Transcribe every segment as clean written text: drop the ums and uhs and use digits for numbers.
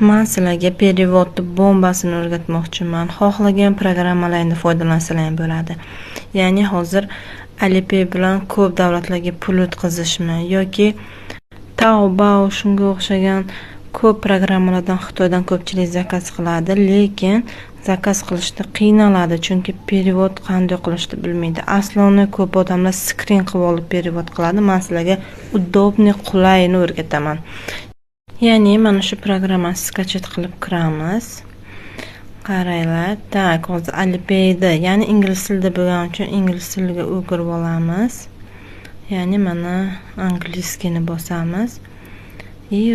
Men sizlarga переводni bombasini o'rgatmoqchiman. Xohlagan programmalarni foydalansanglar bo'ladi. Ya'ni hozir Alipay bilan ko'p davlatlarga pul o'tkazishmi yoki Taobao shunga o'xshagan ko'p programmalardan Xitoydan ko'pchilik zakaz qiladi, lekin zakaz qilishda qiynaladi, chunki перевод qanday qilishni bilmaydi. Aslini ko'p odamlar skrin qilib olib перевод qiladi. Men sizlarga удобный, qulayini o'rgataman. Ya'ni mana shu programmani skachet qilib kiramiz. Qaranglar. Tak, hozir Alipayda, ya'ni ingliz tilida bo'lgani uchun ingliz tiliga o'girib olamiz. Ya'ni mana angliyskini bosamiz.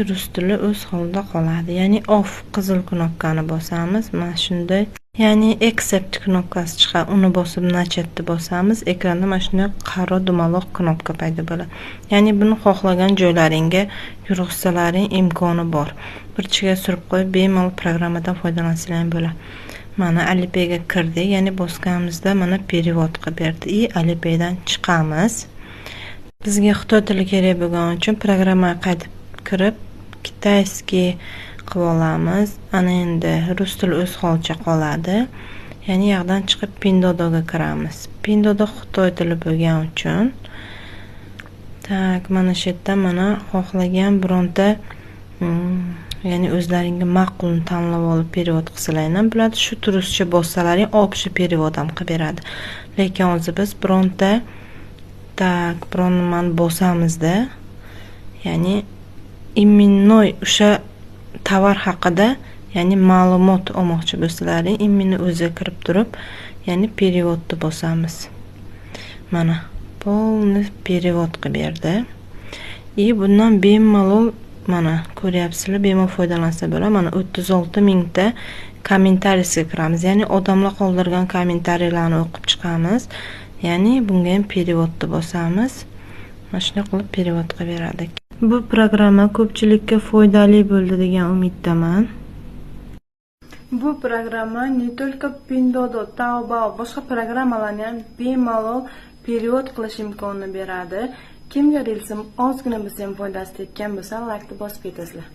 Rus tili o'z holida qoladi. Ya'ni off qizil knopkani bosamiz. Mana shunday. Ya'ni accept knopkasi chiqadi. Uni bosib nachatni bosamiz. Ekranda mana shunday qaro dumaloq knopka paydo bo'ladi. Ya'ni buni xohlagan joylaringga yurg'izsalaring imkoni bor. Bir chiga surib qo'yib bemalol programmadan foydalansanglar bo'ladi. Mana Alipayga kirdik. Ya'ni bosganimizda mana перевод qilib berdi. Alipaydan chiqamiz. Bizga Xitoy tili kerak bo'lgani uchun programmaga qaytib kirib kitayskiy qilib olamiz. Ana endi rus tili o'z holicha qoladi. Ya'ni yoqdan chiqib Pindodoga kiramiz. Pindodo Xitoy tili bo'lgani uchun tak, mana shu yerda mana xohlagan bironta ya'ni o'zlaringga ma'qulni tanlab olib перевод qilsalaring bo'ladi. Shu ruscha bossalaring общий перевод ham qilib beradi. Lekin hozir biz bironta biron bosamizda, ya'ni imminnoy o'sha tovar haqida, ya'ni ma'lumot olmoqchi bo'lsalaring, imminni o'ziga kirib turib, ya'ni переводni bosamiz. Mana полный перевод qilib berdi. Bundan bemalol mana ko'ryapsizlar, bemalol foydalansa bo'ladi. Mana 36 mingta kommentariyga kiramiz. Ya'ni odamlar qoldirgan kommentariyalarni o'qib chiqamiz. Ya'ni bunga ham переводni bosamiz. Mana shunday qilib перевод qilib beradi. Bu programma ko'pchilikka foydali bo'ldi degan umiddaman. Bu programma ne только Pindodo, Taobao, boshqa programmalarni ham bemalol перевод qilish imkonini beradi. Kimga rilsam ozgina bo'lsa ham foydasi tekkan bo'lsa, like bosib ketasizlar.